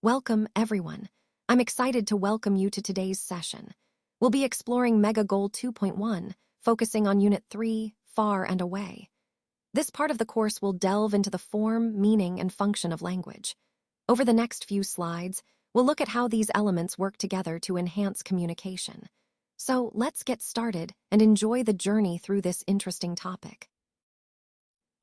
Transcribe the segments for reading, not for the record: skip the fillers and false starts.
Welcome, everyone. I'm excited to welcome you to today's session. We'll be exploring Mega Goal 2.1, focusing on Unit 3, Far and Away. This part of the course will delve into the form, meaning, and function of language. Over the next few slides, we'll look at how these elements work together to enhance communication. So let's get started and enjoy the journey through this interesting topic.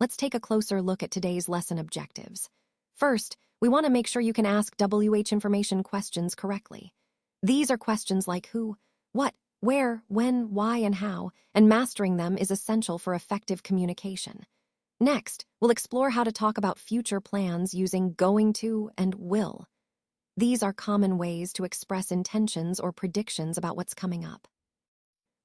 Let's take a closer look at today's lesson objectives. First, we want to make sure you can ask WH information questions correctly. These are questions like who, what, where, when, why, and how, and mastering them is essential for effective communication. Next, we'll explore how to talk about future plans using going to and will. These are common ways to express intentions or predictions about what's coming up.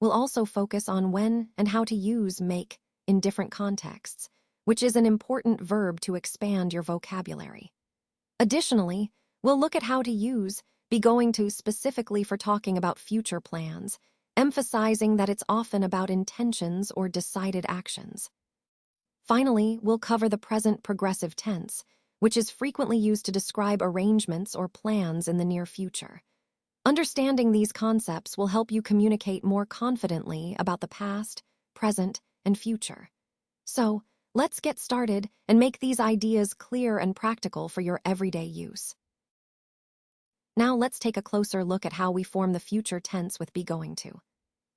We'll also focus on when and how to use make in different contexts, which is an important verb to expand your vocabulary. Additionally, we'll look at how to use be going to specifically for talking about future plans, emphasizing that it's often about intentions or decided actions. Finally, we'll cover the present progressive tense, which is frequently used to describe arrangements or plans in the near future. Understanding these concepts will help you communicate more confidently about the past, present, and future. So, let's get started and make these ideas clear and practical for your everyday use. Now let's take a closer look at how we form the future tense with be going to.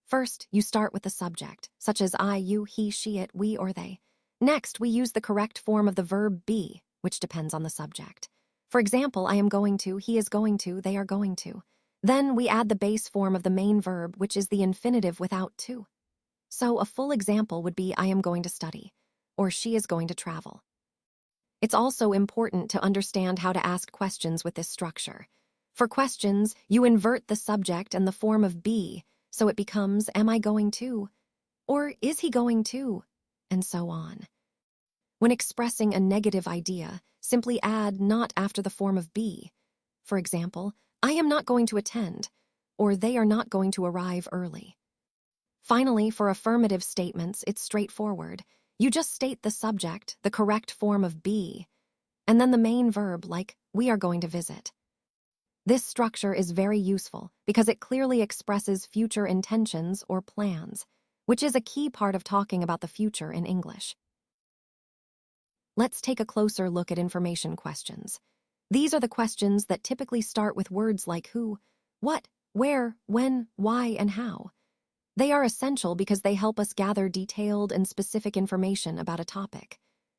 First, you start with the subject, such as I, you, he, she, it, we, or they. Next, we use the correct form of the verb be, which depends on the subject. For example, I am going to, he is going to, they are going to. Then we add the base form of the main verb, which is the infinitive without to. So a full example would be I am going to study, or she is going to travel. It's also important to understand how to ask questions with this structure. For questions, you invert the subject and the form of be, so it becomes am I going to? Or is he going to? And so on. When expressing a negative idea, simply add not after the form of be. For example, I am not going to attend, or they are not going to arrive early. Finally, for affirmative statements, it's straightforward. You just state the subject, the correct form of be, and then the main verb like we are going to visit. This structure is very useful because it clearly expresses future intentions or plans, which is a key part of talking about the future in English. Let's take a closer look at information questions. These are the questions that typically start with words like who, what, where, when, why, and how. They are essential because they help us gather detailed and specific information about a topic.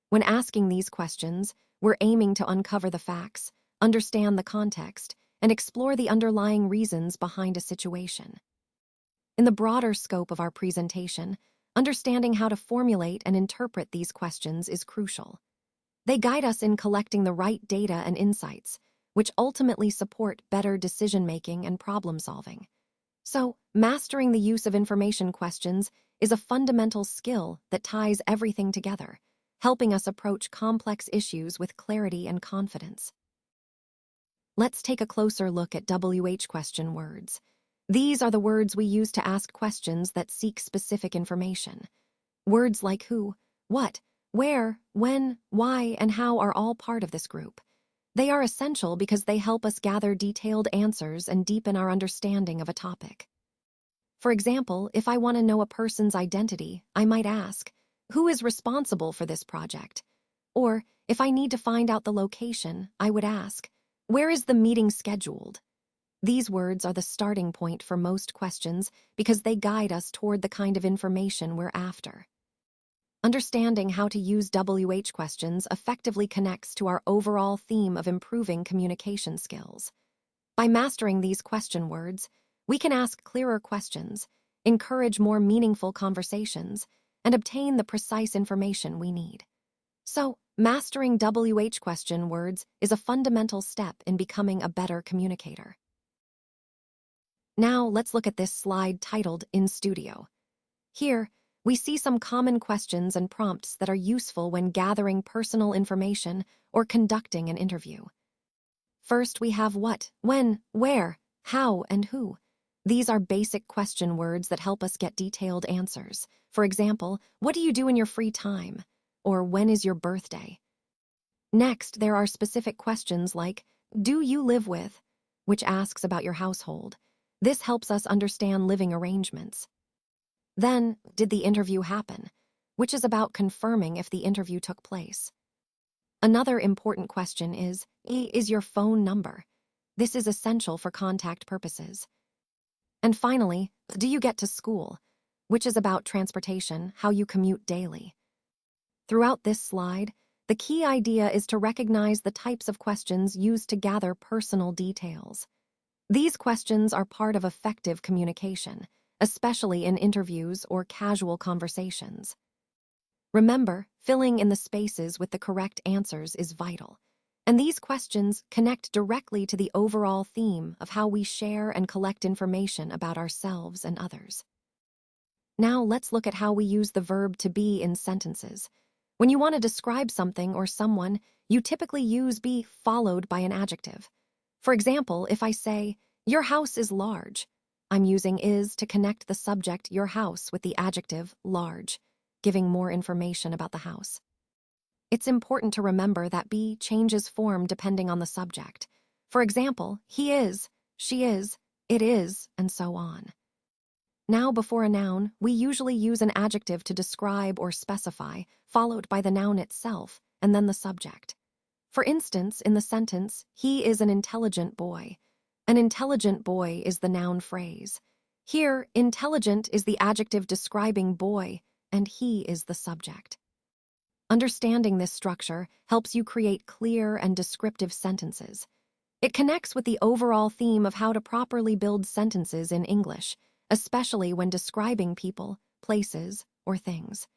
When asking these questions, we're aiming to uncover the facts, understand the context, and explore the underlying reasons behind a situation. In the broader scope of our presentation, understanding how to formulate and interpret these questions is crucial. They guide us in collecting the right data and insights, which ultimately support better decision-making and problem-solving. So, mastering the use of information questions is a fundamental skill that ties everything together, helping us approach complex issues with clarity and confidence. Let's take a closer look at WH question words. These are the words we use to ask questions that seek specific information. Words like who, what, where, when, why, and how are all part of this group. They are essential because they help us gather detailed answers and deepen our understanding of a topic. For example, if I want to know a person's identity, I might ask, who is responsible for this project? Or, if I need to find out the location, I would ask, where is the meeting scheduled? These words are the starting point for most questions because they guide us toward the kind of information we're after. Understanding how to use WH questions effectively connects to our overall theme of improving communication skills. By mastering these question words, we can ask clearer questions, encourage more meaningful conversations, and obtain the precise information we need. So, mastering WH question words is a fundamental step in becoming a better communicator. Now, let's look at this slide titled In Studio. Here, we see some common questions and prompts that are useful when gathering personal information or conducting an interview. First, we have what, when, where, how, and who. These are basic question words that help us get detailed answers. For example, what do you do in your free time? Or when is your birthday? Next, there are specific questions like Do you live with, which asks about your household. This helps us understand living arrangements. Then, did the interview happen, which is about confirming if the interview took place. Another important question is your phone number? This is essential for contact purposes. And finally, do you get to school, which is about transportation, how you commute daily. Throughout this slide, the key idea is to recognize the types of questions used to gather personal details. These questions are part of effective communication, especially in interviews or casual conversations. Remember, filling in the spaces with the correct answers is vital, and these questions connect directly to the overall theme of how we share and collect information about ourselves and others. Now let's look at how we use the verb to be in sentences. When you want to describe something or someone, you typically use be followed by an adjective. For example, if I say, "Your house is large," I'm using is to connect the subject, your house, with the adjective, large, giving more information about the house. It's important to remember that be changes form depending on the subject. For example, he is, she is, it is, and so on. Now, before a noun, we usually use an adjective to describe or specify, followed by the noun itself, and then the subject. For instance, in the sentence, "He is an intelligent boy." An intelligent boy is the noun phrase. Here, intelligent is the adjective describing boy, and he is the subject. Understanding this structure helps you create clear and descriptive sentences. It connects with the overall theme of how to properly build sentences in English, especially when describing people, places, or things.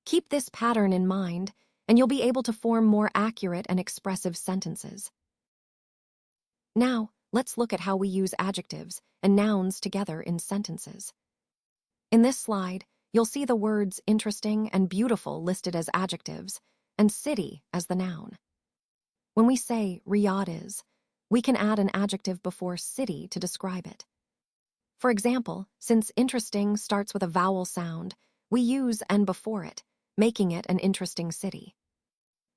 Keep this pattern in mind, and you'll be able to form more accurate and expressive sentences. Now, let's look at how we use adjectives and nouns together in sentences. In this slide, you'll see the words interesting and beautiful listed as adjectives, and city as the noun. When we say Riyadh is, we can add an adjective before city to describe it. For example, since interesting starts with a vowel sound, we use and before it, making it an interesting city.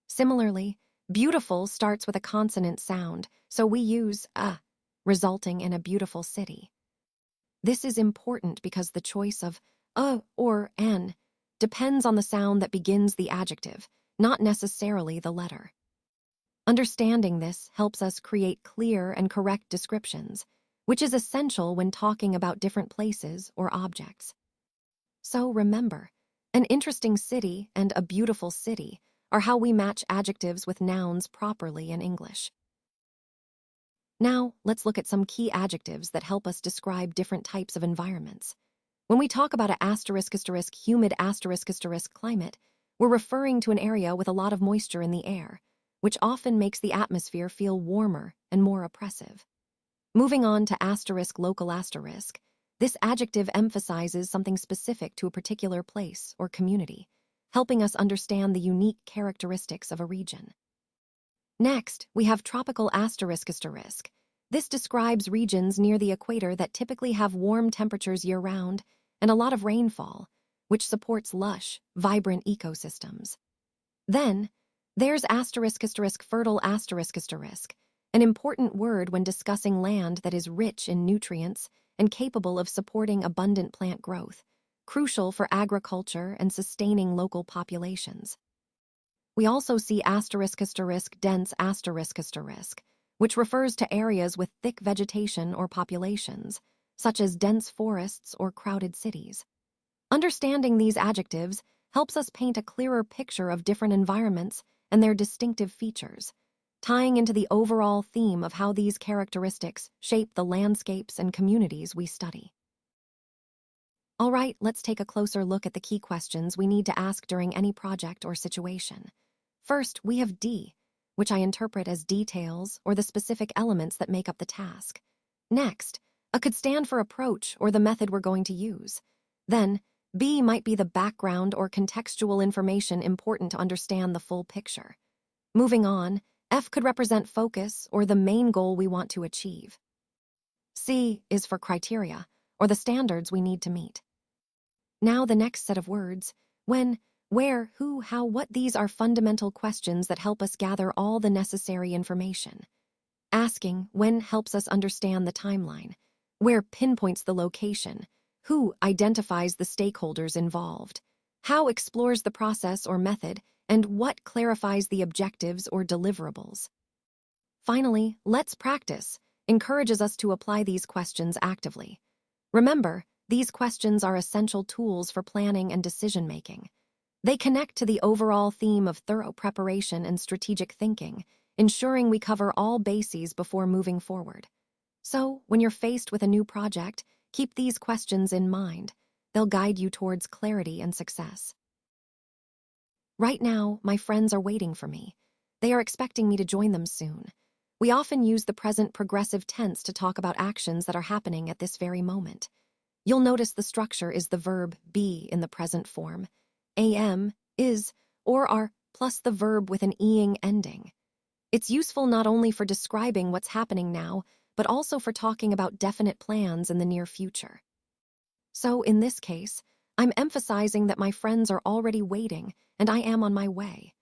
Similarly, beautiful starts with a consonant sound, so we use a, resulting in a beautiful city. This is important because the choice of a or an depends on the sound that begins the adjective, not necessarily the letter. Understanding this helps us create clear and correct descriptions, which is essential when talking about different places or objects. So remember, an interesting city and a beautiful city are how we match adjectives with nouns properly in English. Now, let's look at some key adjectives that help us describe different types of environments. When we talk about a humid climate, we're referring to an area with a lot of moisture in the air, which often makes the atmosphere feel warmer and more oppressive. Moving on to local this adjective emphasizes something specific to a particular place or community, helping us understand the unique characteristics of a region. Next, we have tropical This describes regions near the equator that typically have warm temperatures year-round and a lot of rainfall, which supports lush, vibrant ecosystems. Then, there's fertile an important word when discussing land that is rich in nutrients and capable of supporting abundant plant growth, crucial for agriculture and sustaining local populations. We also see dense which refers to areas with thick vegetation or populations, such as dense forests or crowded cities. Understanding these adjectives helps us paint a clearer picture of different environments and their distinctive features, tying into the overall theme of how these characteristics shape the landscapes and communities we study. All right, let's take a closer look at the key questions we need to ask during any project or situation. First, we have D, which I interpret as details or the specific elements that make up the task. Next, A could stand for approach or the method we're going to use. Then, B might be the background or contextual information important to understand the full picture. Moving on, F could represent focus or the main goal we want to achieve. C is for criteria, or the standards we need to meet. Now the next set of words, when, where, who, how, what, these are fundamental questions that help us gather all the necessary information. Asking when helps us understand the timeline. Where pinpoints the location. Who identifies the stakeholders involved. How explores the process or method, and what clarifies the objectives or deliverables. Finally, let's practice encourages us to apply these questions actively. Remember, these questions are essential tools for planning and decision-making. They connect to the overall theme of thorough preparation and strategic thinking, ensuring we cover all bases before moving forward. So, when you're faced with a new project, keep these questions in mind. They'll guide you towards clarity and success. Right now, my friends are waiting for me. They are expecting me to join them soon. We often use the present progressive tense to talk about actions that are happening at this very moment. You'll notice the structure is the verb be in the present form, am, is, or are, plus the verb with an ing ending. It's useful not only for describing what's happening now, but also for talking about definite plans in the near future. So, in this case, I'm emphasizing that my friends are already waiting and I am on my way.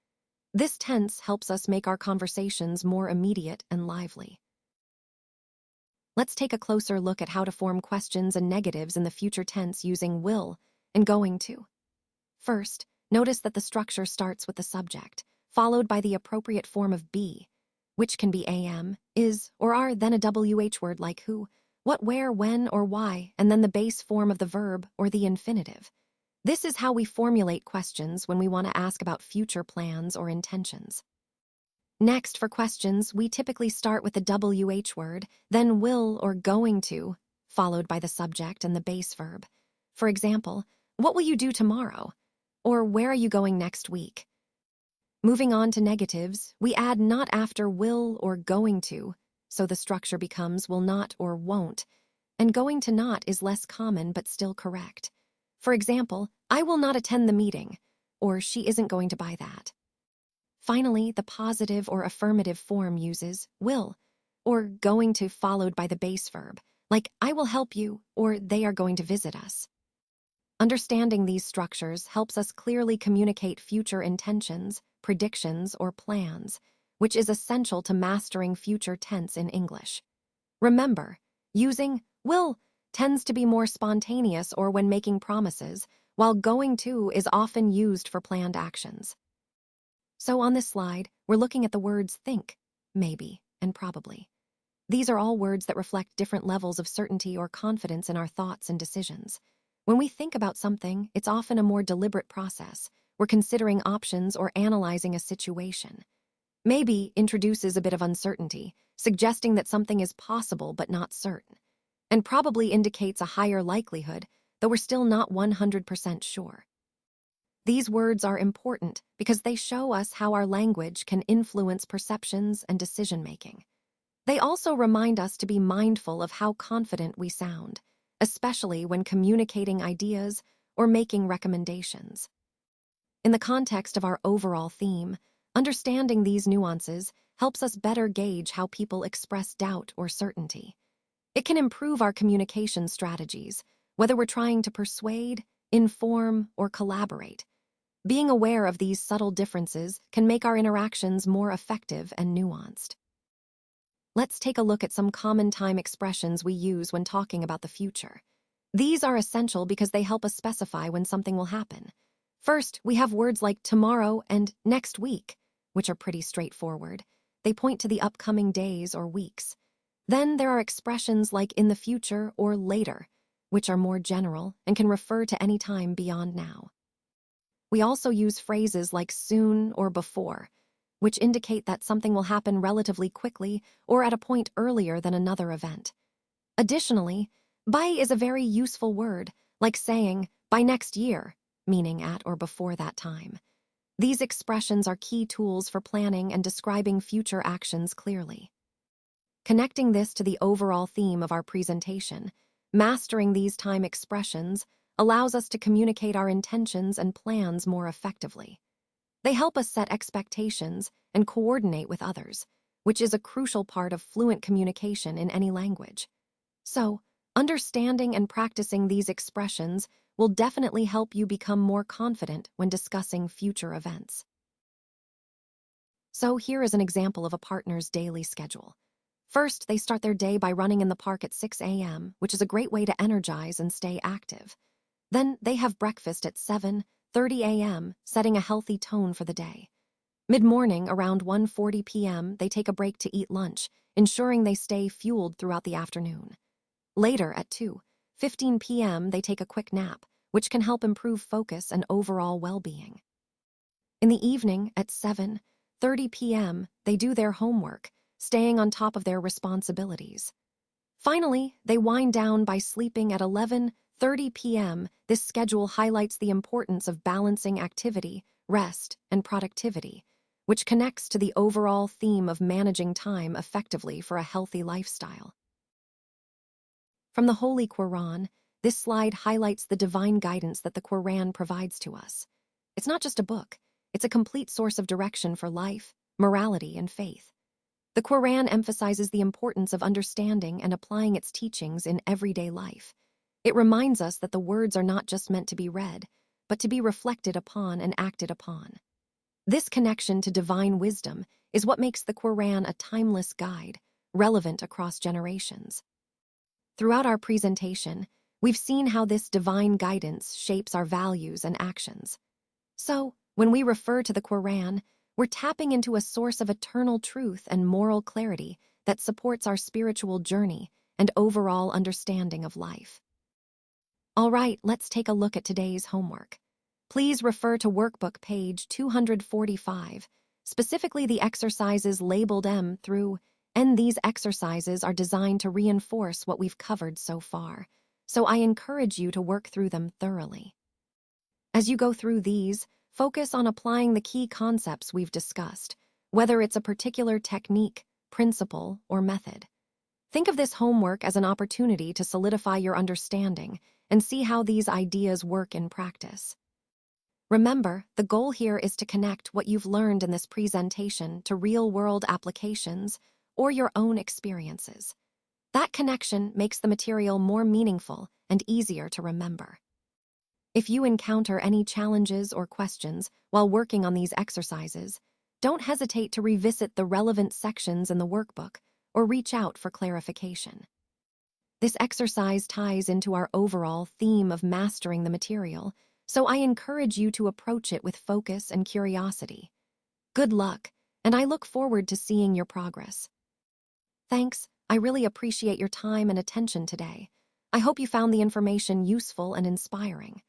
This tense helps us make our conversations more immediate and lively. Let's take a closer look at how to form questions and negatives in the future tense using will and going to. First, notice that the structure starts with the subject, followed by the appropriate form of be, which can be am, is, or are, then a WH word like who, what, where, when, or why, and then the base form of the verb or the infinitive. This is how we formulate questions when we want to ask about future plans or intentions. Next, for questions, we typically start with the WH word, then will or going to, followed by the subject and the base verb. For example, what will you do tomorrow? Or where are you going next week? Moving on to negatives, we add not after will or going to, so the structure becomes will not or won't, and going to not is less common but still correct. For example, I will not attend the meeting, or she isn't going to buy that. Finally, the positive or affirmative form uses will, or going to followed by the base verb, like I will help you, or they are going to visit us. Understanding these structures helps us clearly communicate future intentions, predictions, or plans, which is essential to mastering future tense in English. Remember, using will tends to be more spontaneous or when making promises, while going to is often used for planned actions. So on this slide, we're looking at the words think, maybe, and probably. These are all words that reflect different levels of certainty or confidence in our thoughts and decisions. When we think about something, it's often a more deliberate process. We're considering options or analyzing a situation. Maybe introduces a bit of uncertainty, suggesting that something is possible but not certain, and probably indicates a higher likelihood, though we're still not 100% sure. These words are important because they show us how our language can influence perceptions and decision-making. They also remind us to be mindful of how confident we sound, especially when communicating ideas or making recommendations. In the context of our overall theme, understanding these nuances helps us better gauge how people express doubt or certainty. It can improve our communication strategies, whether we're trying to persuade, inform, or collaborate. Being aware of these subtle differences can make our interactions more effective and nuanced. Let's take a look at some common time expressions we use when talking about the future. These are essential because they help us specify when something will happen. First, we have words like tomorrow and next week, which are pretty straightforward. They point to the upcoming days or weeks. Then there are expressions like in the future or later, which are more general and can refer to any time beyond now. We also use phrases like soon or before, which indicate that something will happen relatively quickly or at a point earlier than another event. Additionally, by is a very useful word, like saying by next year, meaning at or before that time. These expressions are key tools for planning and describing future actions clearly. Connecting this to the overall theme of our presentation, mastering these time expressions allows us to communicate our intentions and plans more effectively. They help us set expectations and coordinate with others, which is a crucial part of fluent communication in any language. So, understanding and practicing these expressions will definitely help you become more confident when discussing future events. So here is an example of a partner's daily schedule. First, they start their day by running in the park at 6 a.m., which is a great way to energize and stay active. Then they have breakfast at 7:30 a.m., setting a healthy tone for the day. Mid-morning, around 1:40 p.m., they take a break to eat lunch, ensuring they stay fueled throughout the afternoon. Later, at 2:15 p.m., they take a quick nap, which can help improve focus and overall well-being. In the evening, at 7:30 p.m., they do their homework, staying on top of their responsibilities. Finally, they wind down by sleeping at 11:30 p.m. This schedule highlights the importance of balancing activity, rest, and productivity, which connects to the overall theme of managing time effectively for a healthy lifestyle. From the Holy Quran, this slide highlights the divine guidance that the Quran provides to us. It's not just a book, it's a complete source of direction for life, morality, and faith. The Quran emphasizes the importance of understanding and applying its teachings in everyday life. It reminds us that the words are not just meant to be read, but to be reflected upon and acted upon. This connection to divine wisdom is what makes the Quran a timeless guide, relevant across generations. Throughout our presentation, we've seen how this divine guidance shapes our values and actions. So, when we refer to the Quran, we're tapping into a source of eternal truth and moral clarity that supports our spiritual journey and overall understanding of life. All right, let's take a look at today's homework. Please refer to workbook page 245, specifically the exercises labeled M through N. These exercises are designed to reinforce what we've covered so far, so I encourage you to work through them thoroughly. As you go through these, focus on applying the key concepts we've discussed, whether it's a particular technique, principle, or method. Think of this homework as an opportunity to solidify your understanding and see how these ideas work in practice. Remember, the goal here is to connect what you've learned in this presentation to real-world applications or your own experiences. That connection makes the material more meaningful and easier to remember. If you encounter any challenges or questions while working on these exercises, don't hesitate to revisit the relevant sections in the workbook or reach out for clarification. This exercise ties into our overall theme of mastering the material, so I encourage you to approach it with focus and curiosity. Good luck, and I look forward to seeing your progress. Thanks, I really appreciate your time and attention today. I hope you found the information useful and inspiring.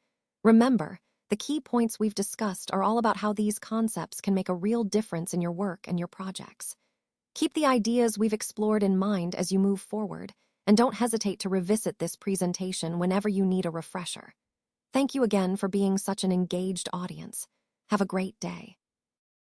Remember, the key points we've discussed are all about how these concepts can make a real difference in your work and your projects. Keep the ideas we've explored in mind as you move forward, and don't hesitate to revisit this presentation whenever you need a refresher. Thank you again for being such an engaged audience. Have a great day.